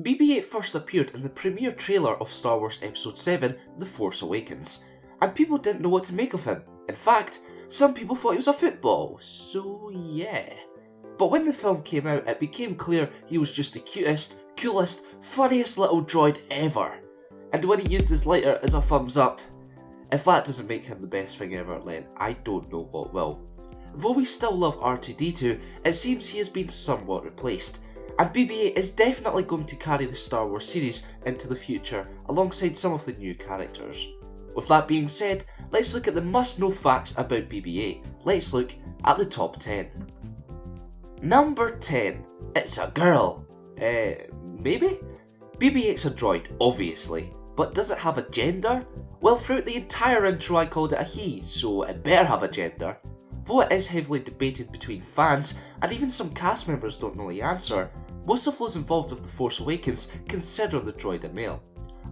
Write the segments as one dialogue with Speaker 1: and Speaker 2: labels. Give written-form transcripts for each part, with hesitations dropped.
Speaker 1: BB-8 first appeared in the premiere trailer of Star Wars Episode VII, The Force Awakens, and people didn't know what to make of him. In fact, some people thought he was a football, so yeah. But when the film came out, it became clear he was just the cutest, coolest, funniest little droid ever. And when he used his lighter as a thumbs up, if that doesn't make him the best thing ever, then I don't know what will. Though we still love R2-D2, it seems he has been somewhat replaced, and BB-8 is definitely going to carry the Star Wars series into the future alongside some of the new characters. With that being said, let's look at the must-know facts about BB-8. Let's look at the top 10. Number 10. It's a girl. Maybe? BB-8's a droid, obviously, but does it have a gender? Well, throughout the entire intro I called it a he, so it better have a gender. Though it is heavily debated between fans, and even some cast members don't know the answer, most of those involved with The Force Awakens consider the droid a male.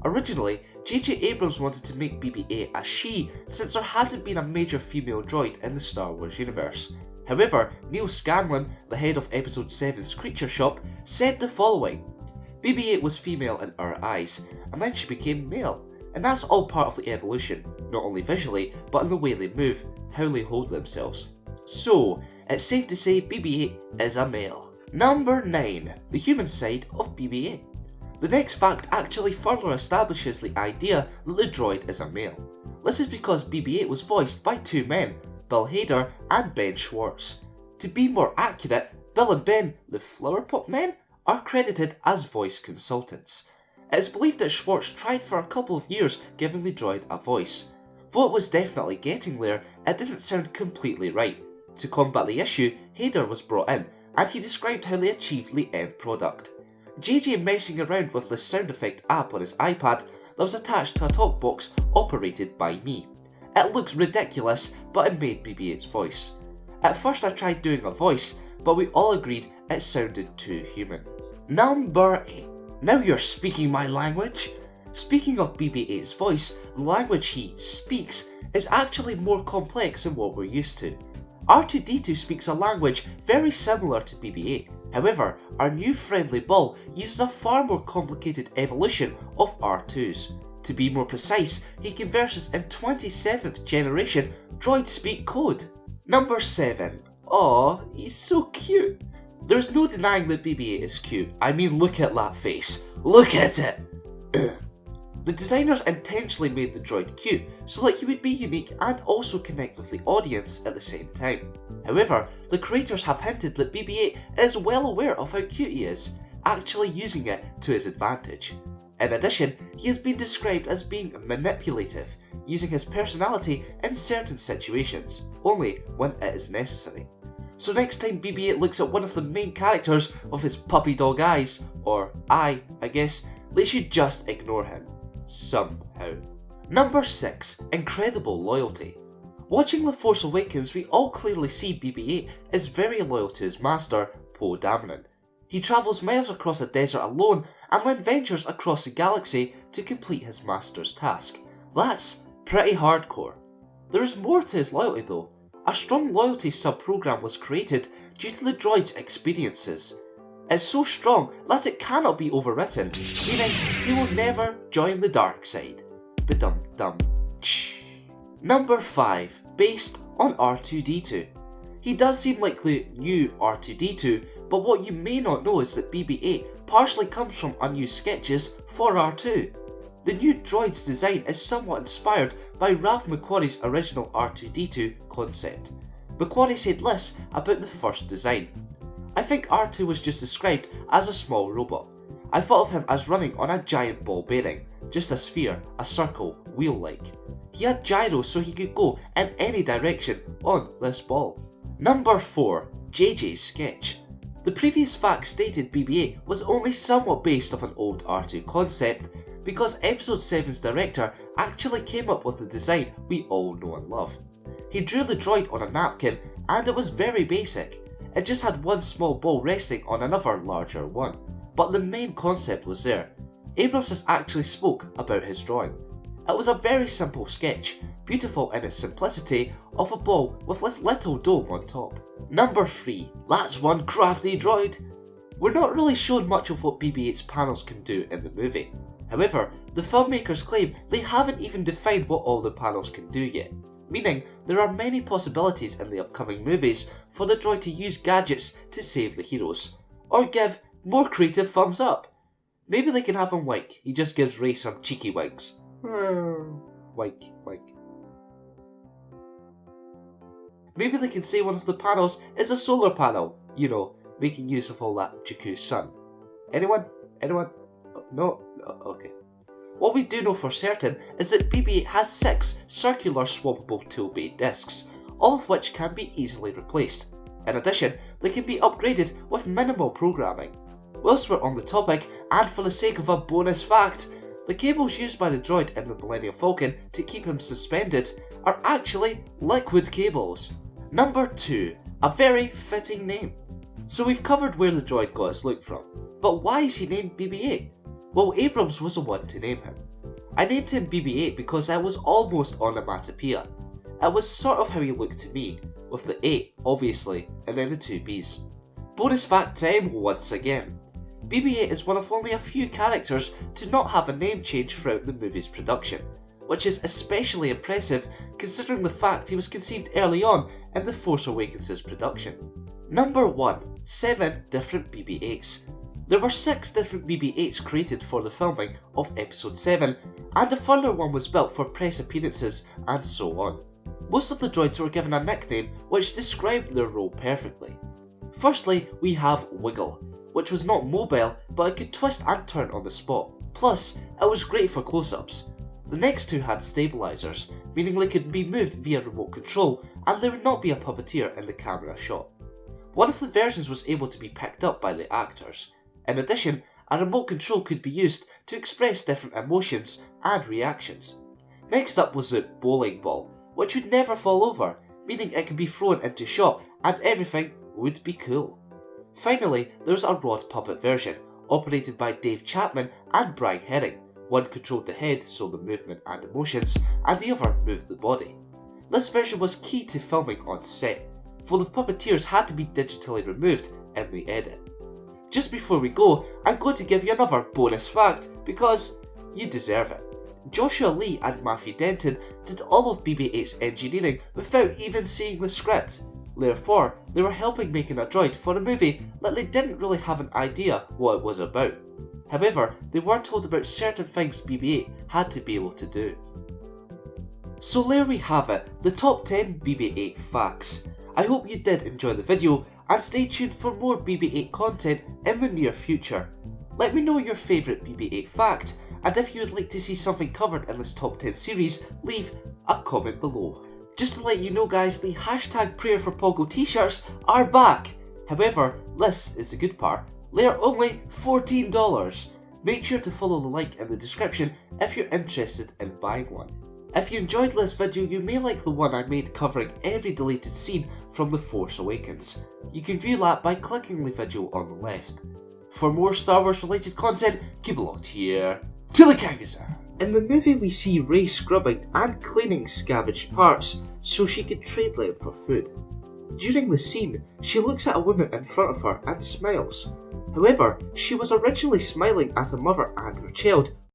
Speaker 1: Originally, J.J. Abrams wanted to make BB-8 a she since there hasn't been a major female droid in the Star Wars universe. However, Neil Scanlon, the head of Episode VII's Creature Shop, said the following: BB-8 was female in our eyes, and then she became male, and that's all part of the evolution, not only visually, but in the way they move, how they hold themselves. So, it's safe to say BB-8 is a male. Number 9. The human side of BB-8. The next fact actually further establishes the idea that the droid is a male. This is because BB-8 was voiced by two men, Bill Hader and Ben Schwartz. To be more accurate, Bill and Ben, the Flowerpot men, are credited as voice consultants. It is believed that Schwartz tried for a couple of years giving the droid a voice. Though it was definitely getting there, it didn't sound completely right. To combat the issue, Hader was brought in, and he described how they achieved the end product. JJ messing around with the sound effect app on his iPad that was attached to a talk box operated by me. It looked ridiculous, but it made BB-8's voice. At first I tried doing a voice, but we all agreed it sounded too human. Number 8. Now you're speaking my language. Speaking of BB-8's voice, the language he speaks is actually more complex than what we're used to. R2-D2 speaks a language very similar to BB-8. However, our new friendly ball uses a far more complicated evolution of R2's. To be more precise, he converses in 27th generation droid speak code. Number 7. Aw, he's so cute. There's no denying that BB-8 is cute. I mean, look at that face. Look at it! The designers intentionally made the droid cute so that he would be unique and also connect with the audience at the same time. However, the creators have hinted that BB-8 is well aware of how cute he is, actually using it to his advantage. In addition, he has been described as being manipulative, using his personality in certain situations, only when it is necessary. So next time BB-8 looks at one of the main characters with his puppy dog eyes, or eye, I guess, they should just ignore him. Somehow. Number 6. Incredible loyalty. Watching The Force Awakens, we all clearly see BB-8 is very loyal to his master, Poe Dameron. He travels miles across a desert alone and then ventures across the galaxy to complete his master's task. That's pretty hardcore. There is more to his loyalty though. A strong loyalty sub-program was created due to the droid's experiences. It's so strong that it cannot be overwritten, meaning he will never join the dark side. Ba-dum-dum. Number 5. Based on R2-D2. He does seem like the new R2-D2, but what you may not know is that BB-8 partially comes from unused sketches for R2. The new droid's design is somewhat inspired by Ralph McQuarrie's original R2-D2 concept. McQuarrie said this about the first design: I think R2 was just described as a small robot. I thought of him as running on a giant ball bearing, just a sphere, a circle, wheel-like. He had gyros so he could go in any direction on this ball. Number 4. JJ's sketch. The previous fact stated BB-8 was only somewhat based off an old R2 concept, because Episode VII's director actually came up with the design we all know and love. He drew the droid on a napkin and it was very basic. It just had one small ball resting on another larger one, but the main concept was there. Abrams has actually spoke about his drawing. It was a very simple sketch, beautiful in its simplicity, of a ball with this little dome on top. Number 3. That's one crafty droid. We're not really shown much of what BB-8's panels can do in the movie. However, the filmmakers claim they haven't even defined what all the panels can do yet, meaning there are many possibilities in the upcoming movies for the droid to use gadgets to save the heroes, or give more creative thumbs up. Maybe they can have him wink, he just gives Rey some cheeky winks. Wink, wink. Maybe they can say one of the panels is a solar panel, you know, making use of all that Jakku's sun. Anyone? Anyone? No? Okay. What we do know for certain is that BB-8 has 6 circular swappable tool bay discs, all of which can be easily replaced. In addition, they can be upgraded with minimal programming. Whilst we're on the topic, and for the sake of a bonus fact, the cables used by the droid in the Millennium Falcon to keep him suspended are actually liquid cables. Number 2. A very fitting name. So we've covered where the droid got his look from, but why is he named BB-8? Well, Abrams was the one to name him. I named him BB-8 because I was almost onomatopoeia. It was sort of how he looked to me, with the 8 obviously, and then the 2 B's. Bonus fact time once again. BB-8 is one of only a few characters to not have a name change throughout the movie's production, which is especially impressive considering the fact he was conceived early on in the Force Awakens' production. Number 1. 7 different BB-8s. There were 6 different BB-8s created for the filming of Episode VII, and a further one was built for press appearances and so on. Most of the droids were given a nickname which described their role perfectly. Firstly, we have Wiggle, which was not mobile but it could twist and turn on the spot, plus it was great for close-ups. The next 2 had stabilizers, meaning they could be moved via remote control and there would not be a puppeteer in the camera shot. One of the versions was able to be picked up by the actors. In addition, a remote control could be used to express different emotions and reactions. Next up was the bowling ball, which would never fall over, meaning it could be thrown into shot and everything would be cool. Finally, there was a rod puppet version, operated by Dave Chapman and Brian Herring. One controlled the head, so the movement and emotions, and the other moved the body. This version was key to filming on set, for the puppeteers had to be digitally removed in the edit. Just before we go, I'm going to give you another bonus fact, because you deserve it. Joshua Lee and Matthew Denton did all of BB-8's engineering without even seeing the script. Therefore, they were helping making a droid for a movie that they didn't really have an idea what it was about. However, they were told about certain things BB-8 had to be able to do. So there we have it, the top 10 BB-8 facts. I hope you did enjoy the video, and stay tuned for more BB-8 content in the near future. Let me know your favourite BB-8 fact, and if you would like to see something covered in this top 10 series, leave a comment below. Just to let you know guys, the hashtag prayer for Pogo t-shirts are back. However, this is the good part, they are only $14. Make sure to follow the link in the description if you're interested in buying one. If you enjoyed this video, you may like the one I made covering every deleted scene from The Force Awakens. You can view that by clicking the video on the left. For more Star Wars related content, keep it locked here to the Kangaskhan. In the movie we see Rey scrubbing and cleaning scavenged parts so she could trade them for food. During the scene, she looks at a woman in front of her and smiles. However, she was originally smiling at a mother and her child